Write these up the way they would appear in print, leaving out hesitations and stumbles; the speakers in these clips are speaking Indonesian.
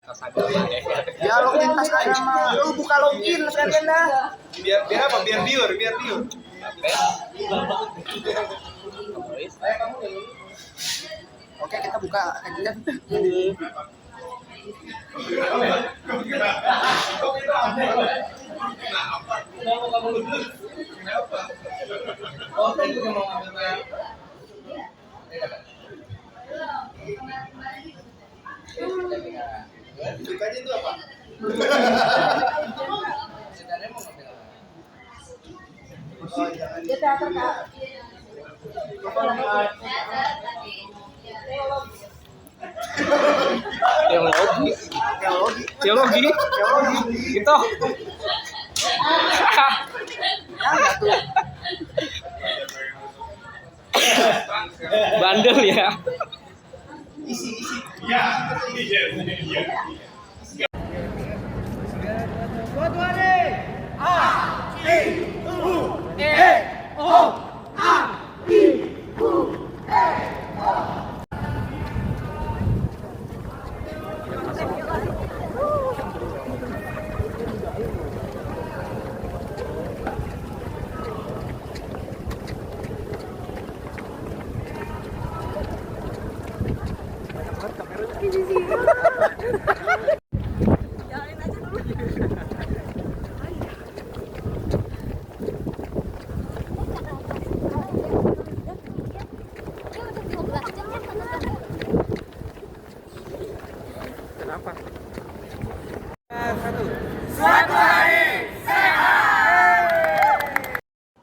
Ya login tas aja mah. Lu buka login sekalian dah. Biar apa? Biar viewer. Oke, kita buka aja. Ceritanya itu apa? Dia teater Kak. Teologi gitu. Bandel ya.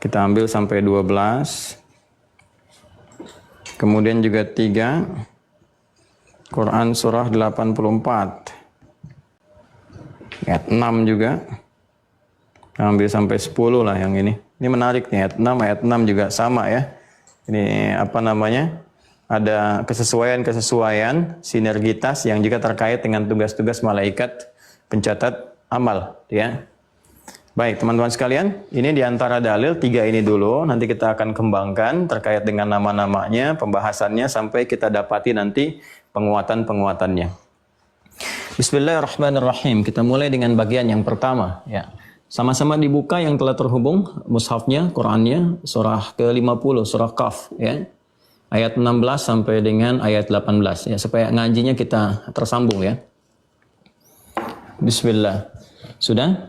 Kita ambil sampai 12. Kemudian juga 3. Quran surah 84. Ayat 6 juga. Ambil sampai 10 lah yang ini. Ini menarik nih, ayat 6 juga sama ya. Ini apa namanya? Ada kesesuaian, sinergitas yang juga terkait dengan tugas-tugas malaikat pencatat amal ya. Baik teman-teman sekalian, ini diantara dalil 3 ini dulu, nanti kita akan kembangkan terkait dengan nama-namanya, pembahasannya sampai kita dapati nanti penguatan-penguatannya. Bismillahirrahmanirrahim, kita mulai dengan bagian yang pertama ya. Sama-sama dibuka yang telah terhubung mushafnya, Qurannya, surah ke-50, surah Qaf ya. Ayat 16 sampai dengan ayat 18 ya, supaya ngajinya kita tersambung ya. Bismillah. Sudah?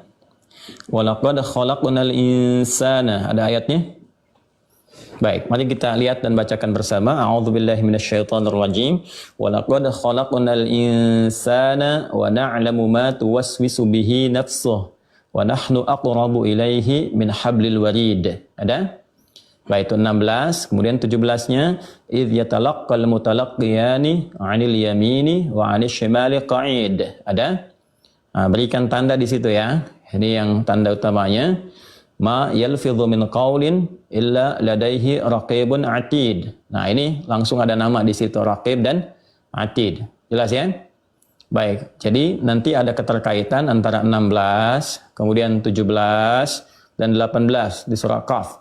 Walaqad khalaqnal insana. Ada ayatnya? Baik, mari kita lihat dan bacakan bersama. A'udzubillahi minasyaitonirrajim. Walaqad khalaqnal insana wa na'lamu ma tuwaswisu bihi nafsuhu wa nahnu aqrabu ilaihi min hablil warid. Ada? Baik, itu 16, kemudian 17-nya idz yatalaqqal mutalaqqiyani 'anil yamini wa 'anil shimali qa'id. Ada? Nah, berikan tanda di situ ya. Ini yang tanda utamanya. Ma yalfidhu min qaulin illa ladaihi raqibun atid. Nah, ini langsung ada nama di situ, raqib dan atid. Jelas ya? Baik. Jadi nanti ada keterkaitan antara 16, kemudian 17 dan 18 di surah Qaf.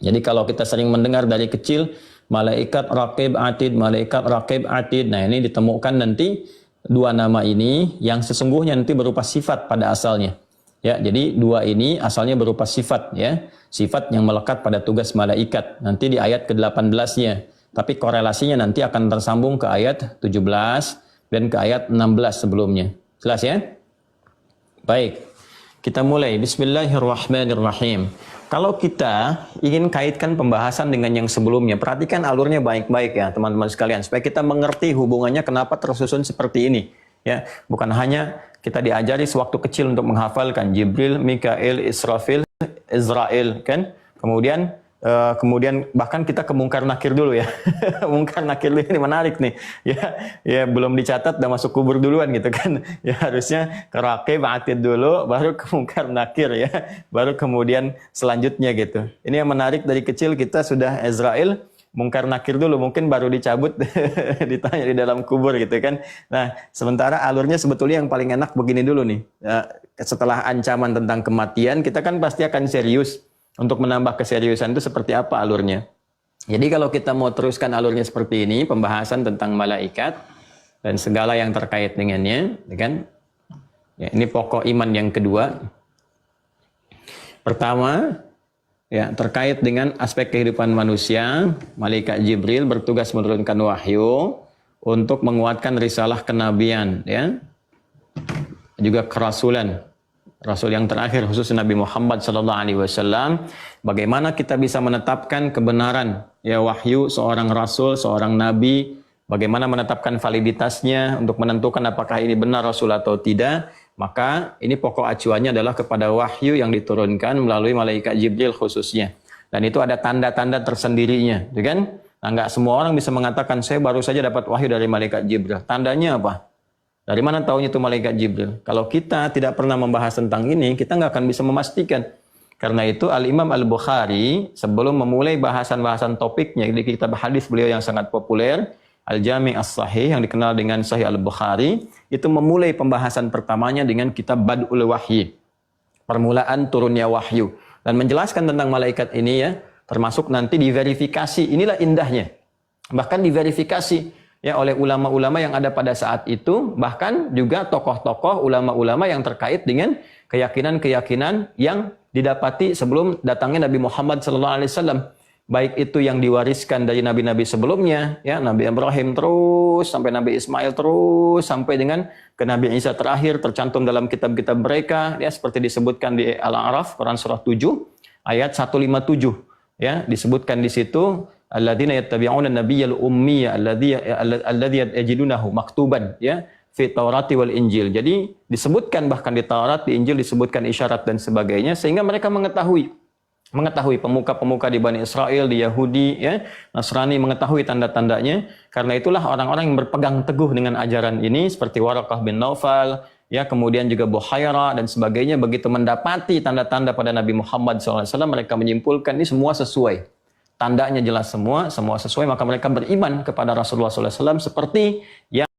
Jadi kalau kita sering mendengar dari kecil malaikat raqib atid, malaikat raqib atid. Nah, ini ditemukan nanti 2 nama ini yang sesungguhnya nanti berupa sifat pada asalnya. Ya, jadi 2 ini asalnya berupa sifat ya. Sifat yang melekat pada tugas malaikat. Nanti di ayat ke-18-nya. Tapi korelasinya nanti akan tersambung ke ayat 17 dan ke ayat 16 sebelumnya. Jelas ya? Baik. Kita mulai. Bismillahirrahmanirrahim. Kalau kita ingin kaitkan pembahasan dengan yang sebelumnya, perhatikan alurnya baik-baik ya teman-teman sekalian. Supaya kita mengerti hubungannya kenapa tersusun seperti ini. Ya, bukan hanya kita diajari sewaktu kecil untuk menghafalkan Jibril, Mikail, Israfil, Israel kan. Kemudian bahkan kita ke Mungkar Nakir dulu ya. Mungkar Nakir ini menarik nih. Ya belum dicatat udah masuk kubur duluan gitu kan. Ya harusnya ke Raqib, Atid dulu baru ke Mungkar Nakir ya. Baru kemudian selanjutnya gitu. Ini yang menarik, dari kecil kita sudah Israel, Mungkar Nakir dulu, mungkin baru dicabut ditanya di dalam kubur gitu kan. Nah, sementara alurnya sebetulnya yang paling enak begini dulu nih. Setelah ancaman tentang kematian, kita kan pasti akan serius. Untuk menambah keseriusan itu seperti apa alurnya. Jadi kalau kita mau teruskan alurnya seperti ini, pembahasan tentang malaikat, dan segala yang terkait dengannya, kan? Ya, ini pokok iman yang kedua. Pertama, ya, terkait dengan aspek kehidupan manusia, malaikat Jibril bertugas menurunkan wahyu untuk menguatkan risalah kenabian, ya. Juga kerasulan. Rasul yang terakhir khusus Nabi Muhammad SAW. Bagaimana kita bisa menetapkan kebenaran ya wahyu seorang rasul, seorang nabi, bagaimana menetapkan validitasnya untuk menentukan apakah ini benar rasul atau tidak. Maka ini pokok acuannya adalah kepada wahyu yang diturunkan melalui malaikat Jibril khususnya. Dan itu ada tanda-tanda tersendirinya, kan? Nah, nggak semua orang bisa mengatakan saya baru saja dapat wahyu dari malaikat Jibril. Tandanya apa? Dari mana tahunya itu malaikat Jibril? Kalau kita tidak pernah membahas tentang ini, kita nggak akan bisa memastikan. Karena itu Al-Imam Al-Bukhari sebelum memulai bahasan-bahasan topiknya di kitab hadis beliau yang sangat populer, Al-Jami' As-Sahih yang dikenal dengan Sahih Al-Bukhari, itu memulai pembahasan pertamanya dengan kitab Bad'ul Wahyi, permulaan turunnya wahyu, dan menjelaskan tentang malaikat ini ya, termasuk nanti diverifikasi. Inilah indahnya. Bahkan diverifikasi ya oleh ulama-ulama yang ada pada saat itu, bahkan juga tokoh-tokoh ulama-ulama yang terkait dengan keyakinan-keyakinan yang didapati sebelum datangnya Nabi Muhammad SAW. Baik itu yang diwariskan dari nabi-nabi sebelumnya, ya Nabi Ibrahim terus sampai Nabi Ismail terus sampai dengan ke Nabi Isa terakhir tercantum dalam kitab-kitab mereka, ya seperti disebutkan di Al-A'raf Quran surah 7 ayat 157, ya disebutkan di situ alladzina yattabi'una an-nabiyyal ummiyya alladzi yajidunahu maktuban ya fi Taurati wal Injil. Jadi disebutkan bahkan di Taurat, di Injil disebutkan isyarat dan sebagainya sehingga mereka mengetahui pemuka-pemuka di Bani Israel, di Yahudi, ya, Nasrani mengetahui tanda-tandanya. Karena itulah orang-orang yang berpegang teguh dengan ajaran ini seperti Waraqah bin Naufal, ya, kemudian juga Buhaira dan sebagainya, begitu mendapati tanda-tanda pada Nabi Muhammad SAW, mereka menyimpulkan ini semua sesuai. Tandanya jelas semua sesuai, maka mereka beriman kepada Rasulullah SAW seperti yang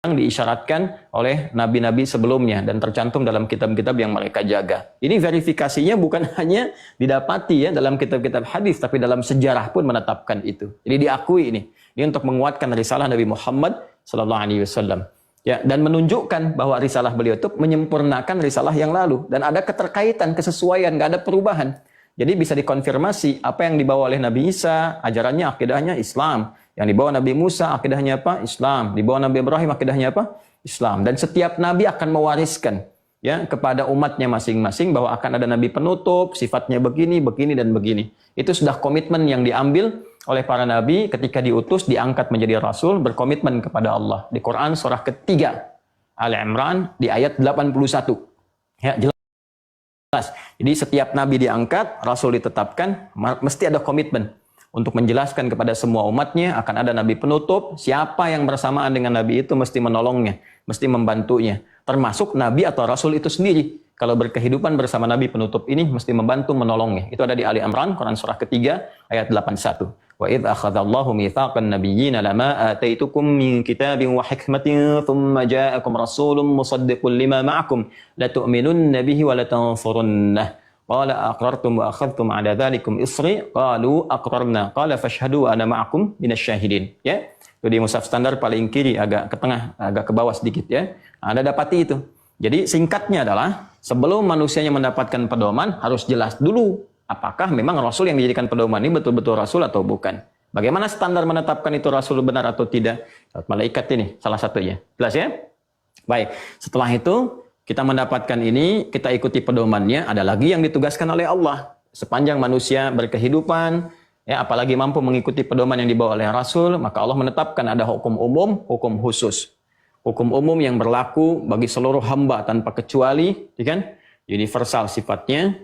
diisyaratkan oleh nabi-nabi sebelumnya dan tercantum dalam kitab-kitab yang mereka jaga. Ini verifikasinya bukan hanya didapati ya dalam kitab-kitab hadis, tapi dalam sejarah pun menetapkan itu. Jadi diakui ini. Ini untuk menguatkan risalah Nabi Muhammad SAW. Ya, dan menunjukkan bahwa risalah beliau itu menyempurnakan risalah yang lalu dan ada keterkaitan, kesesuaian, nggak ada perubahan. Jadi bisa dikonfirmasi apa yang dibawa oleh Nabi Isa, ajarannya, akidahnya Islam. Yang dibawa Nabi Musa, akidahnya apa? Islam. Dibawa Nabi Ibrahim, akidahnya apa? Islam. Dan setiap nabi akan mewariskan ya kepada umatnya masing-masing bahwa akan ada nabi penutup, sifatnya begini, begini, dan begini. Itu sudah komitmen yang diambil oleh para nabi ketika diutus, diangkat menjadi rasul, berkomitmen kepada Allah. Di Quran surah ketiga, Al-Imran di ayat 81. Ya, jelas. Jadi setiap nabi diangkat, rasul ditetapkan, mesti ada komitmen untuk menjelaskan kepada semua umatnya akan ada nabi penutup, siapa yang bersamaan dengan nabi itu mesti menolongnya, mesti membantunya. Termasuk nabi atau rasul itu sendiri. Kalau berkehidupan bersama nabi penutup ini mesti membantu menolongnya. Itu ada di Ali Imran, Quran surah ketiga, ayat 81. Wa idh akhadallahu mitsaqan nabiyyina lama ataitukum min kitabin wa hikmatin thumma ja'akum rasulun musaddiqun lima ma'akum la tu'minunna bihi wa la tansurunnah. Qala aqrartum wa akhadhtum 'ala dzalikum isri qalu aqrarna qala fashhadu ana ma'akum minasyahidin. Ya. Itu di mushaf standar paling kiri agak ke tengah, agak ke bawah sedikit ya. Anda dapati itu. Jadi singkatnya adalah sebelum manusianya mendapatkan pedoman harus jelas dulu apakah memang rasul yang dijadikan pedoman ini betul-betul rasul atau bukan. Bagaimana standar menetapkan itu rasul benar atau tidak? Malaikat ini salah satunya. Jelas ya? Baik. Setelah itu kita mendapatkan ini, kita ikuti pedomannya, ada lagi yang ditugaskan oleh Allah. Sepanjang manusia berkehidupan, ya, apalagi mampu mengikuti pedoman yang dibawa oleh Rasul, maka Allah menetapkan ada hukum umum, hukum khusus. Hukum umum yang berlaku bagi seluruh hamba tanpa kecuali, ya kan? Universal sifatnya.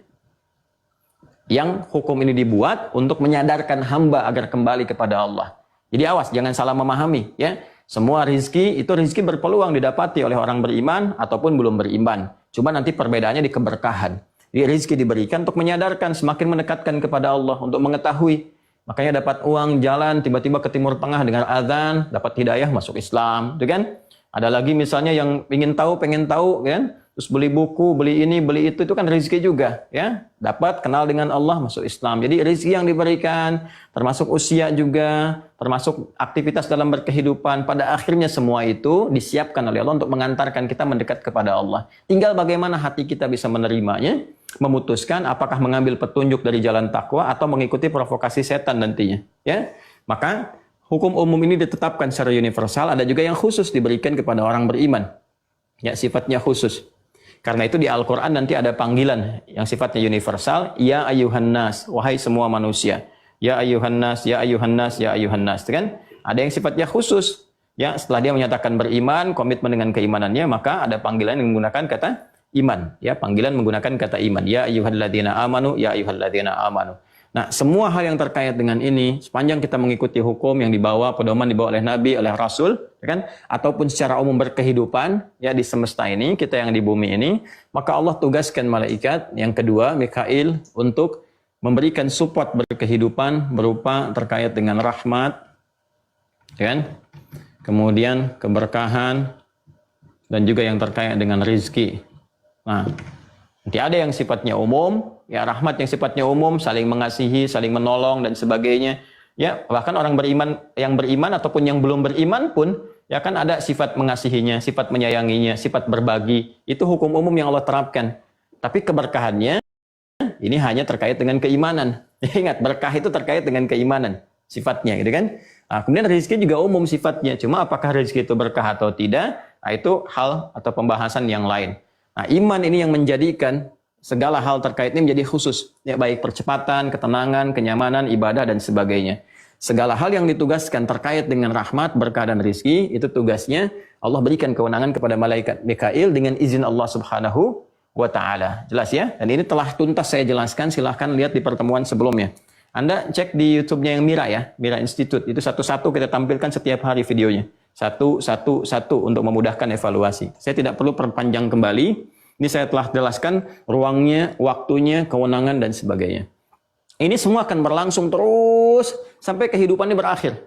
Yang hukum ini dibuat untuk menyadarkan hamba agar kembali kepada Allah. Jadi awas, jangan salah memahami, ya. Semua rizki itu rizki berpeluang didapati oleh orang beriman ataupun belum beriman. Cuma nanti perbedaannya di keberkahan. Jadi rizki diberikan untuk menyadarkan, semakin mendekatkan kepada Allah, untuk mengetahui. Makanya dapat uang jalan tiba-tiba ke Timur Tengah dengan azan, dapat hidayah masuk Islam, gitu kan? Ada lagi misalnya yang ingin tahu, pengen tahu, kan? terus beli buku, beli ini, beli itu kan rezeki juga, ya. Dapat kenal dengan Allah, masuk Islam. Jadi rezeki yang diberikan, termasuk usia juga, termasuk aktivitas dalam berkehidupan, pada akhirnya semua itu disiapkan oleh Allah untuk mengantarkan kita mendekat kepada Allah. Tinggal bagaimana hati kita bisa menerimanya, memutuskan apakah mengambil petunjuk dari jalan takwa atau mengikuti provokasi setan nantinya, ya. Maka hukum umum ini ditetapkan secara universal, ada juga yang khusus diberikan kepada orang beriman. Ya, sifatnya khusus. Karena itu di Al-Quran nanti ada panggilan yang sifatnya universal, ya ayuhan nas, wahai semua manusia. Ya ayuhan nas, ya ayuhan nas, ya ayuhan nas. Kan? Ada yang sifatnya khusus. Ya, setelah dia menyatakan beriman, komitmen dengan keimanannya, maka ada panggilan yang menggunakan kata iman. Ya, panggilan menggunakan kata iman. Ya ayyuhalladzina amanu, ya ayyuhalladzina amanu. Nah, semua hal yang terkait dengan ini, sepanjang kita mengikuti hukum yang dibawa, pedoman dibawa oleh Nabi, oleh Rasul, ya kan? Ataupun secara umum berkehidupan, ya di semesta ini, kita yang di bumi ini, maka Allah tugaskan malaikat yang kedua, Mikail, untuk memberikan support berkehidupan berupa terkait dengan rahmat, ya kan? Kemudian keberkahan, dan juga yang terkait dengan rizki. Nah, nanti ada yang sifatnya umum, ya rahmat yang sifatnya umum, saling mengasihi, saling menolong dan sebagainya. Ya, bahkan orang beriman yang beriman ataupun yang belum beriman pun ya kan ada sifat mengasihinya, sifat menyayanginya, sifat berbagi. Itu hukum umum yang Allah terapkan. Tapi keberkahannya ini hanya terkait dengan keimanan. Ingat, berkah itu terkait dengan keimanan sifatnya, gitu kan? Nah, kemudian rezeki juga umum sifatnya. Cuma apakah rezeki itu berkah atau tidak? Nah, itu hal atau pembahasan yang lain. Nah, iman ini yang menjadikan segala hal terkait ini menjadi khusus, ya, baik percepatan, ketenangan, kenyamanan, ibadah, dan sebagainya. Segala hal yang ditugaskan terkait dengan rahmat, berkah, dan rizki, itu tugasnya Allah berikan kewenangan kepada malaikat Mikail dengan izin Allah Subhanahu wa Ta'ala. Jelas ya? Dan ini telah tuntas saya jelaskan, silahkan lihat di pertemuan sebelumnya. Anda cek di YouTube-nya yang Mira ya, Mira Institute. Itu satu-satu kita tampilkan setiap hari videonya. Satu untuk memudahkan evaluasi. Saya tidak perlu perpanjang kembali. Ini saya telah jelaskan ruangnya, waktunya, kewenangan, dan sebagainya. Ini semua akan berlangsung terus sampai kehidupannya berakhir.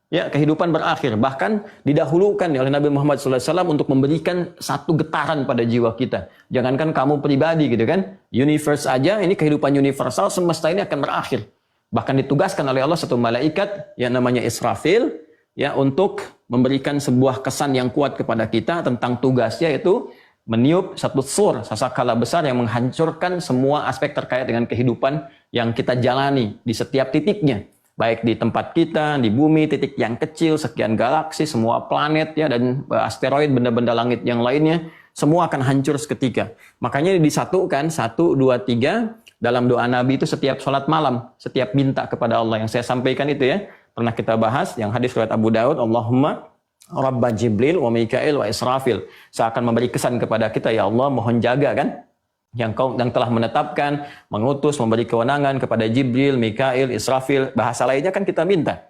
Ya, kehidupan berakhir. Bahkan didahulukan oleh Nabi Muhammad SAW untuk memberikan satu getaran pada jiwa kita. Jangankan kamu pribadi gitu kan. Universe aja, ini kehidupan universal, semesta ini akan berakhir. Bahkan ditugaskan oleh Allah satu malaikat yang namanya Israfil, ya, untuk memberikan sebuah kesan yang kuat kepada kita tentang tugasnya, yaitu meniup satu sur, sasakala besar yang menghancurkan semua aspek terkait dengan kehidupan yang kita jalani di setiap titiknya. Baik di tempat kita, di bumi, titik yang kecil, sekian galaksi, semua planet, ya, dan asteroid, benda-benda langit yang lainnya, semua akan hancur seketika. Makanya disatukan, 1, 2, 3, dalam doa Nabi itu setiap sholat malam, setiap minta kepada Allah. Yang saya sampaikan itu ya, pernah kita bahas, yang hadis riwayat Abu Daud, Allahumma Rabba Jibril wa Mikail wa Israfil. Saya akan memberi kesan kepada kita, ya Allah, mohon jaga kan, yang kau yang telah menetapkan, mengutus, memberi kewenangan kepada Jibril, Mikail, Israfil. Bahasa lainnya kan kita minta,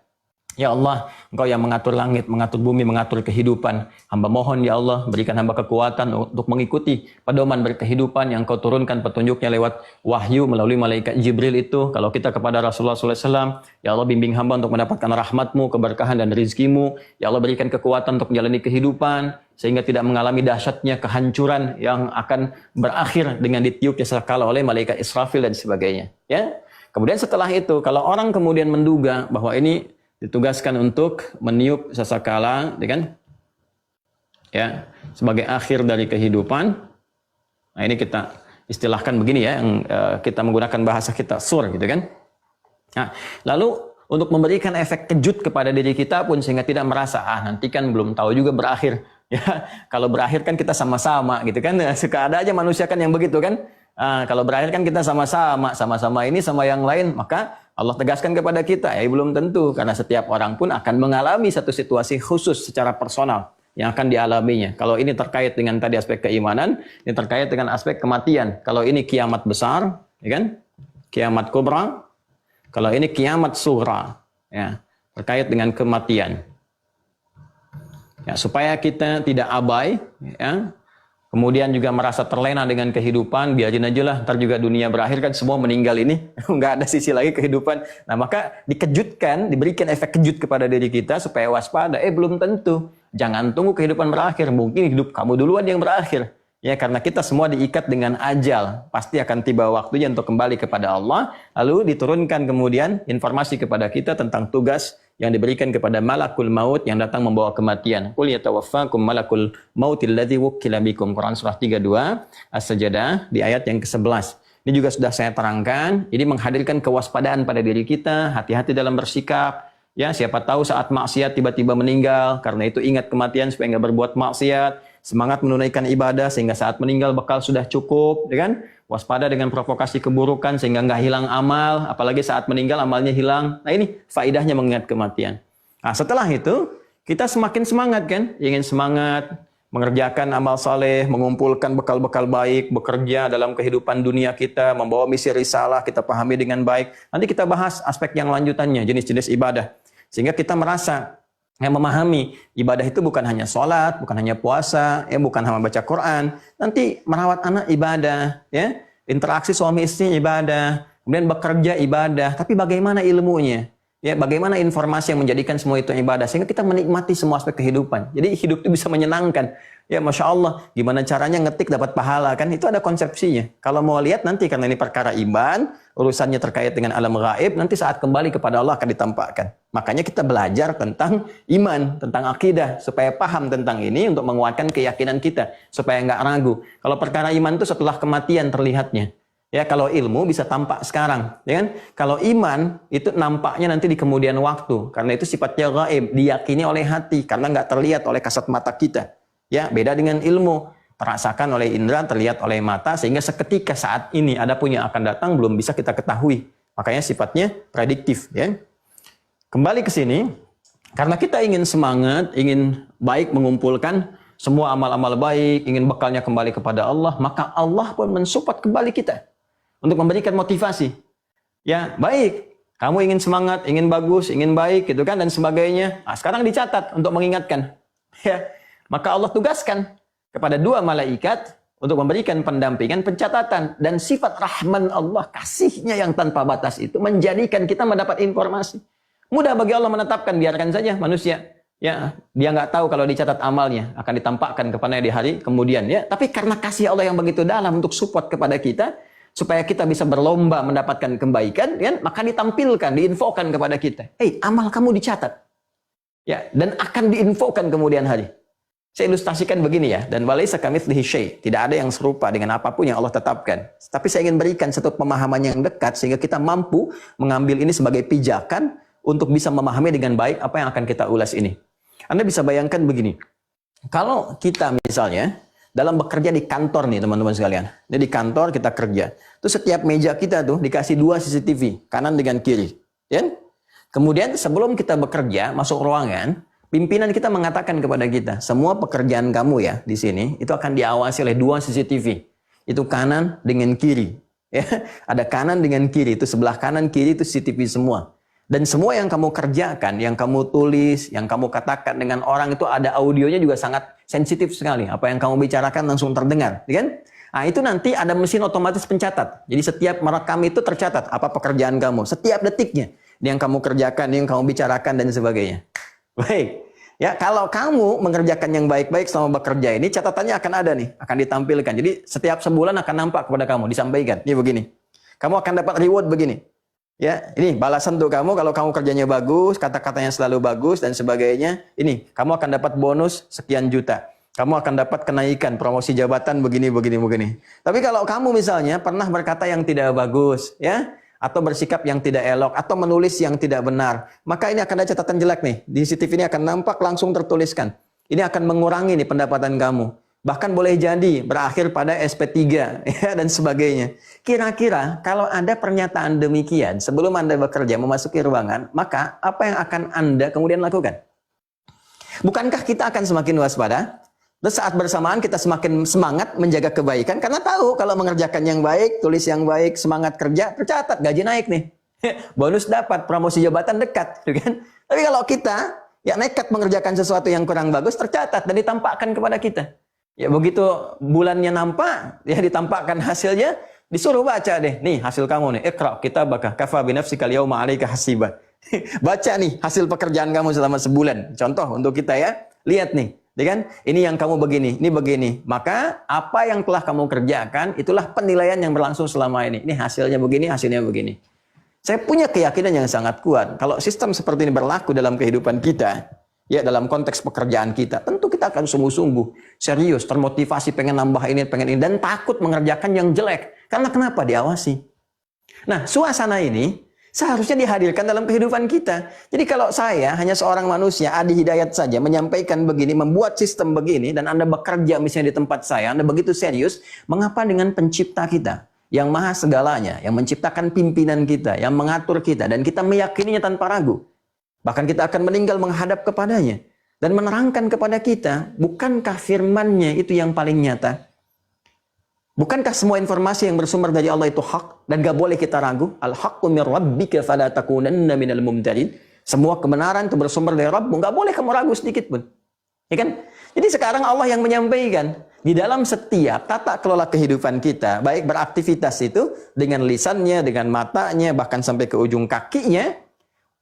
ya Allah, Engkau yang mengatur langit, mengatur bumi, mengatur kehidupan. Hamba mohon, ya Allah, berikan hamba kekuatan untuk mengikuti pedoman berkehidupan yang Kau turunkan petunjuknya lewat wahyu melalui malaikat Jibril itu. Kalau kita kepada Rasulullah SAW, ya Allah, bimbing hamba untuk mendapatkan rahmat-Mu, keberkahan dan rizki-Mu. Ya Allah, berikan kekuatan untuk menjalani kehidupan, sehingga tidak mengalami dahsyatnya kehancuran yang akan berakhir dengan ditiupnya sekala oleh malaikat Israfil dan sebagainya. Ya. Kemudian setelah itu, kalau orang kemudian menduga bahwa ini ditugaskan untuk meniup sasakala, kan? Ya, sebagai akhir dari kehidupan. Nah, ini kita istilahkan begini ya, yang kita menggunakan bahasa kita sur, gitu kan? Nah, lalu untuk memberikan efek kejut kepada diri kita pun sehingga tidak merasa nanti kan belum tahu juga berakhir. Ya, kalau berakhir kan kita sama-sama, gitu kan? Suka ada aja manusia kan yang begitu kan? Kalau berakhir kan kita sama-sama ini sama yang lain, maka Allah tegaskan kepada kita, ya belum tentu, karena setiap orang pun akan mengalami satu situasi khusus secara personal yang akan dialaminya. Kalau ini terkait dengan tadi aspek keimanan, ini terkait dengan aspek kematian. Kalau ini kiamat besar, ya kan? Kiamat kubra. Kalau ini kiamat sughra, ya, terkait dengan kematian. Ya, supaya kita tidak abai, ya. Kemudian juga merasa terlena dengan kehidupan, biarin aja lah, ntar juga dunia berakhir kan semua meninggal ini, nggak ada sisi lagi kehidupan. Nah, maka dikejutkan, diberikan efek kejut kepada diri kita supaya waspada. Belum tentu, jangan tunggu kehidupan berakhir, mungkin hidup kamu duluan yang berakhir. Ya, karena kita semua diikat dengan ajal. Pasti akan tiba waktunya untuk kembali kepada Allah. Lalu diturunkan kemudian informasi kepada kita tentang tugas yang diberikan kepada malakul maut yang datang membawa kematian. Qul yatawaffakum malakul mautil ladzi wukkila bikum. Quran surah 32 As-Sajdah di ayat yang ke-11. Ini juga sudah saya terangkan. Ini menghadirkan kewaspadaan pada diri kita, hati-hati dalam bersikap. Ya, siapa tahu saat maksiat tiba-tiba meninggal. Karena itu ingat kematian supaya nggak berbuat maksiat. Semangat menunaikan ibadah sehingga saat meninggal bekal sudah cukup, ya kan? Waspada dengan provokasi keburukan sehingga nggak hilang amal, apalagi saat meninggal amalnya hilang. Nah ini faidahnya mengingat kematian. Nah setelah itu kita semakin semangat kan, ingin semangat mengerjakan amal saleh, mengumpulkan bekal-bekal baik, bekerja dalam kehidupan dunia kita, membawa misi risalah kita pahami dengan baik. Nanti kita bahas aspek yang lanjutannya, jenis-jenis ibadah, sehingga kita merasa yang memahami ibadah itu bukan hanya sholat, bukan hanya puasa, bukan hanya baca Quran. Nanti merawat anak ibadah, ya, interaksi suami istri ibadah, kemudian bekerja ibadah. Tapi bagaimana ilmunya? Ya, bagaimana informasi yang menjadikan semua itu ibadah sehingga kita menikmati semua aspek kehidupan. Jadi hidup itu bisa menyenangkan. Ya, masya Allah, gimana caranya ngetik dapat pahala kan? Itu ada konsepsinya. Kalau mau lihat nanti karena ini perkara iman, urusannya terkait dengan alam gaib, nanti saat kembali kepada Allah akan ditampakkan. Makanya kita belajar tentang iman, tentang akidah, supaya paham tentang ini untuk menguatkan keyakinan kita, supaya nggak ragu. Kalau perkara iman itu setelah kematian terlihatnya. Ya, kalau ilmu bisa tampak sekarang, ya kan? Kalau iman itu nampaknya nanti di kemudian waktu, karena itu sifatnya gaib, diyakini oleh hati, karena nggak terlihat oleh kasat mata kita. Ya, beda dengan ilmu, terasakan oleh indera, terlihat oleh mata, sehingga seketika saat ini ada pun yang akan datang belum bisa kita ketahui. Makanya sifatnya prediktif, ya. Kembali ke sini, karena kita ingin semangat, ingin baik mengumpulkan semua amal-amal baik, ingin bekalnya kembali kepada Allah, maka Allah pun mensupport kembali kita untuk memberikan motivasi. Ya, baik, kamu ingin semangat, ingin bagus, ingin baik, gitu kan, dan sebagainya. Nah, sekarang dicatat untuk mengingatkan. Ya, maka Allah tugaskan kepada 2 malaikat untuk memberikan pendampingan, pencatatan, dan sifat rahman Allah, kasihnya yang tanpa batas itu menjadikan kita mendapat informasi. Mudah bagi Allah menetapkan, biarkan saja manusia. Ya, dia nggak tahu kalau dicatat amalnya akan ditampakkan kepada di hari kemudian. Ya, tapi karena kasih Allah yang begitu dalam untuk support kepada kita, supaya kita bisa berlomba mendapatkan kebaikan, ya, maka ditampilkan, diinfokan kepada kita. Amal kamu dicatat. Ya, dan akan diinfokan kemudian hari. Saya ilustrasikan begini ya, dan walaisa kamitslihi syai', tidak ada yang serupa dengan apapun yang Allah tetapkan. Tapi saya ingin berikan satu pemahaman yang dekat sehingga kita mampu mengambil ini sebagai pijakan untuk bisa memahami dengan baik apa yang akan kita ulas ini. Anda bisa bayangkan begini. Kalau kita misalnya dalam bekerja di kantor nih teman-teman sekalian. Jadi di kantor kita kerja. Terus setiap meja kita tuh dikasih 2 CCTV, kanan dengan kiri. Ya? Kemudian sebelum kita bekerja, masuk ruangan, pimpinan kita mengatakan kepada kita, semua pekerjaan kamu ya di sini itu akan diawasi oleh 2 CCTV. Itu kanan dengan kiri. Ya, ada kanan dengan kiri, itu sebelah kanan kiri itu CCTV semua. Dan semua yang kamu kerjakan, yang kamu tulis, yang kamu katakan dengan orang itu ada audionya juga sangat sensitif sekali. Apa yang kamu bicarakan langsung terdengar, kan? Nah, itu nanti ada mesin otomatis pencatat. Jadi setiap merekam itu tercatat apa pekerjaan kamu, setiap detiknya. Yang kamu kerjakan, yang kamu bicarakan dan sebagainya. Baik. Ya, kalau kamu mengerjakan yang baik-baik selama bekerja ini, catatannya akan ada nih, akan ditampilkan. Jadi setiap sebulan akan nampak kepada kamu, disampaikan. Ini begini. Kamu akan dapat reward begini. Ya, ini balasan untuk kamu kalau kamu kerjanya bagus, kata-katanya selalu bagus dan sebagainya. Ini, kamu akan dapat bonus sekian juta. Kamu akan dapat kenaikan promosi jabatan begini. Tapi kalau kamu misalnya pernah berkata yang tidak bagus, ya, atau bersikap yang tidak elok, atau menulis yang tidak benar, maka ini akan ada catatan jelek nih. Di CCTV ini akan nampak langsung tertuliskan. Ini akan mengurangi nih pendapatan kamu. Bahkan boleh jadi berakhir pada SP3 ya, dan sebagainya. Kira-kira kalau ada pernyataan demikian sebelum Anda bekerja memasuki ruangan, maka apa yang akan Anda kemudian lakukan? Bukankah kita akan semakin waspada? Terus saat bersamaan kita semakin semangat menjaga kebaikan karena tahu kalau mengerjakan yang baik, tulis yang baik, semangat kerja, tercatat, gaji naik nih. Bonus dapat, promosi jabatan dekat, kan? Tapi kalau kita ya nekat mengerjakan sesuatu yang kurang bagus, tercatat dan ditampakkan kepada kita. Ya begitu bulannya nampak, ya ditampakkan hasilnya, disuruh baca deh. Nih hasil kamu nih, iqra kitabaka kafa binafsika al-yawma 'alaika hasiba. Baca nih hasil pekerjaan kamu selama sebulan. Contoh untuk kita ya, lihat nih. Ya kan? Ini yang kamu begini, ini begini. Maka apa yang telah kamu kerjakan, itulah penilaian yang berlangsung selama ini. Ini hasilnya begini, hasilnya begini. Saya punya keyakinan yang sangat kuat. Kalau sistem seperti ini berlaku dalam kehidupan kita, ya dalam konteks pekerjaan kita, tentu kita akan sungguh-sungguh, serius, termotivasi, pengen nambah ini, pengen ini, dan takut mengerjakan yang jelek. Karena kenapa? Diawasi. Nah, suasana ini seharusnya dihadirkan dalam kehidupan kita. Jadi kalau saya hanya seorang manusia, Adi Hidayat saja, menyampaikan begini, membuat sistem begini, dan Anda bekerja misalnya di tempat saya, Anda begitu serius, mengapa dengan pencipta kita? Yang maha segalanya, yang menciptakan pimpinan kita, yang mengatur kita, dan kita meyakininya tanpa ragu. Bahkan kita akan meninggal menghadap kepadanya. Dan menerangkan kepada kita, bukankah firman-Nya itu yang paling nyata? Bukankah semua informasi yang bersumber dari Allah itu hak dan gak boleh kita ragu? Al-haqqu min rabbika fala takunanna minal mumtarin. Semua kebenaran itu bersumber dari Rabbmu, gak boleh kamu ragu sedikit pun. Ya kan? Jadi sekarang Allah yang menyampaikan di dalam setiap tata kelola kehidupan kita, baik beraktivitas itu dengan lisannya, dengan matanya, bahkan sampai ke ujung kakinya,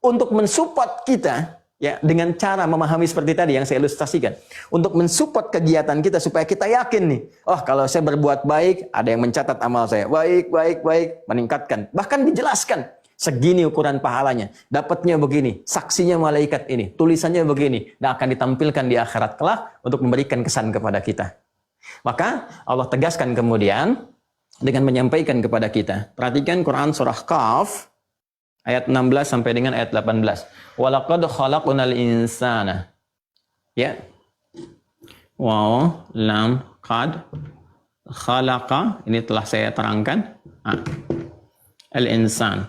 untuk mensupport kita. Ya, dengan cara memahami seperti tadi yang saya ilustrasikan. Untuk mensupport kegiatan kita supaya kita yakin nih. Oh, kalau saya berbuat baik, ada yang mencatat amal saya. Baik, baik, baik. Meningkatkan. Bahkan dijelaskan. Segini ukuran pahalanya. Dapatnya begini. Saksinya malaikat ini. Tulisannya begini. Dan akan ditampilkan di akhirat kelak untuk memberikan kesan kepada kita. Maka Allah tegaskan kemudian dengan menyampaikan kepada kita. Perhatikan Quran surah Qaf. Ayat 16 sampai dengan ayat 18. Walaqad khalaqnal insana. Ya. Waw, lam, qad, khalaqa. Ini telah saya terangkan. Al-insan.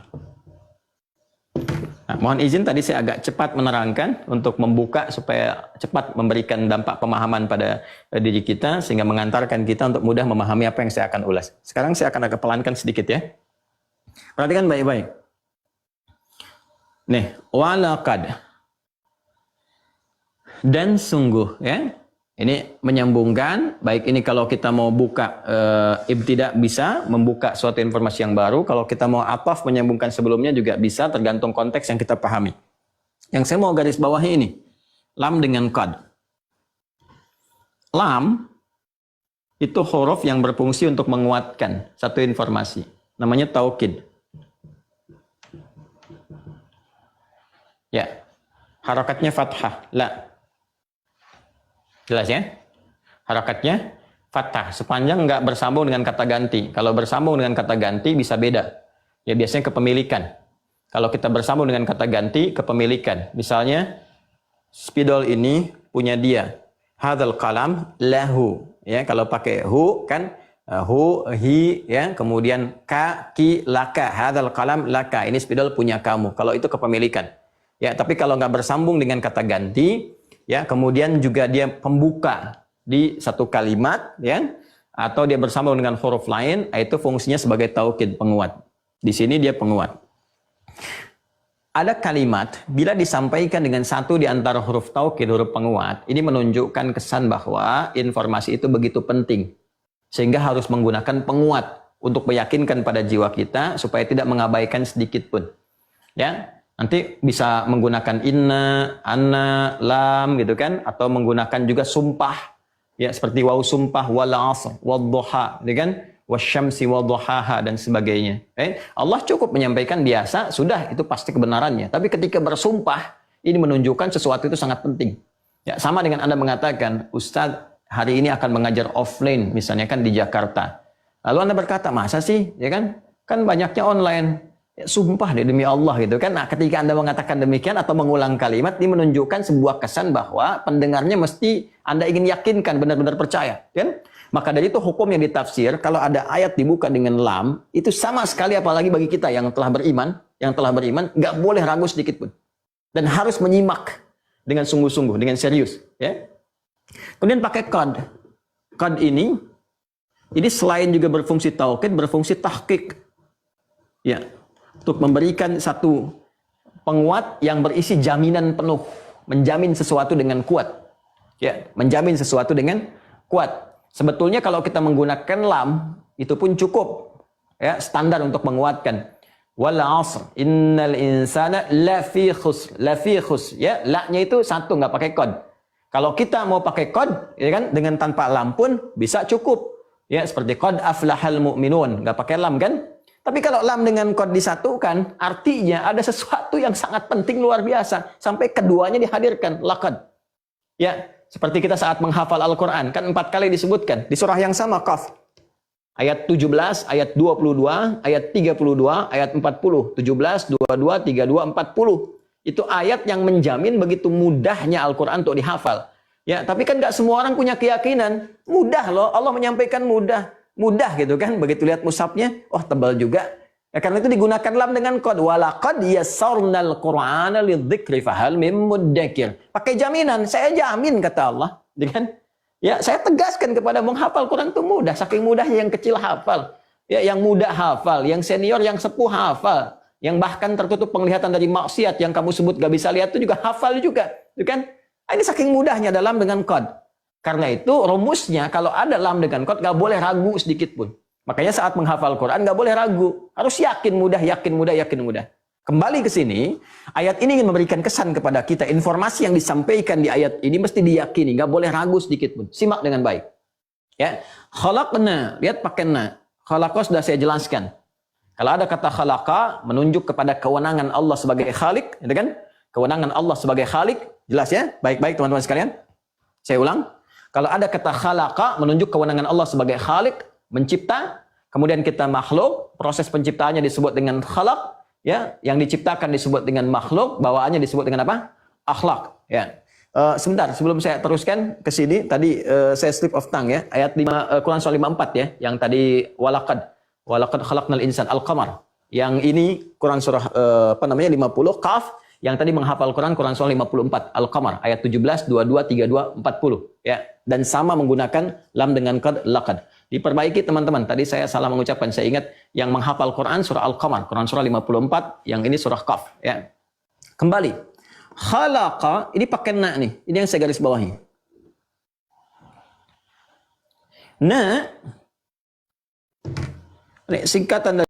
Nah, mohon izin tadi saya agak cepat menerangkan untuk membuka supaya cepat memberikan dampak pemahaman pada diri kita sehingga mengantarkan kita untuk mudah memahami apa yang saya akan ulas. Sekarang saya akan agak pelankan sedikit ya. Perhatikan baik-baik. Nih, walaqad. Dan sungguh, ya. Ini menyambungkan, baik ini kalau kita mau buka ibtidak bisa, membuka suatu informasi yang baru. Kalau kita mau ataf menyambungkan sebelumnya juga bisa, tergantung konteks yang kita pahami. Yang saya mau garis bawahi ini, lam dengan qad. Lam, itu huruf yang berfungsi untuk menguatkan satu informasi. Namanya taukid. Ya, harakatnya fathah, la. Jelas ya? Harakatnya fathah, sepanjang nggak bersambung dengan kata ganti. Kalau bersambung dengan kata ganti bisa beda. Ya biasanya kepemilikan. Kalau kita bersambung dengan kata ganti, kepemilikan. Misalnya, spidol ini punya dia. Hadzal qalam lahu. Ya, kalau pakai hu kan hu, hi, ya, kemudian ka, ki, laka. Hadzal qalam laka. Ini spidol punya kamu. Kalau itu kepemilikan. Ya, tapi kalau nggak bersambung dengan kata ganti, ya, kemudian juga dia pembuka di satu kalimat, ya, atau dia bersambung dengan huruf lain, itu fungsinya sebagai taukid, penguat. Di sini dia penguat. Ada kalimat, bila disampaikan dengan satu di antara huruf taukid, huruf penguat, ini menunjukkan kesan bahwa informasi itu begitu penting. Sehingga harus menggunakan penguat untuk meyakinkan pada jiwa kita supaya tidak mengabaikan sedikit pun. Ya. Nanti bisa menggunakan inna, anna, lam gitu kan, atau menggunakan juga sumpah, ya seperti waw sumpah, wal 'asr, wadduha, gitu kan, wasyamsi wadduhaha dan sebagainya. Allah cukup menyampaikan biasa, sudah itu pasti kebenarannya. Tapi ketika bersumpah, ini menunjukkan sesuatu itu sangat penting. Ya, sama dengan Anda mengatakan, Ustadz hari ini akan mengajar offline, misalnya kan di Jakarta. Lalu Anda berkata, masa sih, ya kan? Kan banyaknya online. Ya, sumpah deh demi Allah gitu kan. Nah, ketika Anda mengatakan demikian atau mengulang kalimat, ini menunjukkan sebuah kesan bahwa pendengarnya mesti Anda ingin yakinkan, benar-benar percaya, kan? Maka dari itu hukum yang ditafsir, kalau ada ayat dibuka dengan lam, itu sama sekali apalagi bagi kita yang telah beriman, nggak boleh ragu sedikit pun. Dan harus menyimak dengan sungguh-sungguh, dengan serius, ya. Kemudian pakai qad. Qad ini selain juga berfungsi taukid, berfungsi tahqiq. Ya. Untuk memberikan satu penguat yang berisi jaminan penuh, menjamin sesuatu dengan kuat. Ya, menjamin sesuatu dengan kuat. Sebetulnya kalau kita menggunakan lam, itu pun cukup. Ya, standar untuk menguatkan. Wal 'asr, innal insana lafi khusr. Lafi khusr, ya, la-nya itu satu, nggak pakai qad. Kalau kita mau pakai qad, ya kan, dengan tanpa lam pun bisa cukup. Ya, seperti qad aflahal mu'minun, nggak pakai lam kan? Tapi kalau lam dengan qad disatukan, artinya ada sesuatu yang sangat penting luar biasa sampai keduanya dihadirkan, laqad. Ya, seperti kita saat menghafal Al-Qur'an, kan 4 kali disebutkan di surah yang sama, Qaf. Ayat 17, ayat 22, ayat 32, ayat 40, 17, 22, 32, 40. Itu ayat yang menjamin begitu mudahnya Al-Quran untuk dihafal. Ya, tapi kan nggak semua orang punya keyakinan. Mudah loh, Allah menyampaikan mudah. Mudah gitu kan, begitu lihat mushafnya, oh tebal juga. Ya, karena itu digunakan lam dengan qad. Walaqad yassarnal Qur'ana lidzikri fahal mim muddakir. Pakai jaminan, saya jamin kata Allah. Ya kan? Ya, saya tegaskan kepada menghafal Quran itu mudah. Saking mudahnya yang kecil hafal. Ya, yang muda hafal. Yang senior, yang sepuh hafal. Yang bahkan tertutup penglihatan dari maksiat. Yang kamu sebut gak bisa lihat itu juga hafal juga. Ya kan? Ini saking mudahnya dalam dengan qad. Karena itu rumusnya kalau ada lam dengan qad gak boleh ragu sedikit pun. Makanya saat menghafal Quran gak boleh ragu. Harus yakin mudah, yakin mudah, yakin mudah. Kembali ke sini, ayat ini ingin memberikan kesan kepada kita. Informasi yang disampaikan di ayat ini mesti diyakini, nggak boleh ragu sedikit pun. Simak dengan baik. Ya, khalaqna, lihat pakai na. Khalaqa sudah saya jelaskan. Kalau ada kata khalaqa menunjuk kepada kewenangan Allah sebagai khalik, gitu kan? Kewenangan Allah sebagai khalik, jelas ya? Baik-baik teman-teman sekalian. Saya ulang. Kalau ada kata khalaqa menunjuk kewenangan Allah sebagai khalik, mencipta, kemudian kita makhluk, proses penciptaannya disebut dengan khalaq. Ya, yang diciptakan disebut dengan makhluk, bawaannya disebut dengan apa? Akhlak. Ya. Sebentar, sebelum saya teruskan ke sini, tadi saya slip of tongue ya, ayat 5, Quran surah 54 ya, yang tadi walaqad khalaqnal insan al-qamar. Yang ini Quran surah 50 Qaf, yang tadi menghafal Quran surah 54 al-qamar ayat 17, 22, 32, 40 ya. Dan sama menggunakan lam dengan qad, laqad. Diperbaiki teman-teman, tadi saya salah mengucapkan, saya ingat yang menghafal Quran surah Al-Qamar, Quran surah 54, yang ini surah Qaf ya. Kembali. Khalaqa, ini pakai na nih. Ini yang saya garis bawahi. Na, ini singkatan dari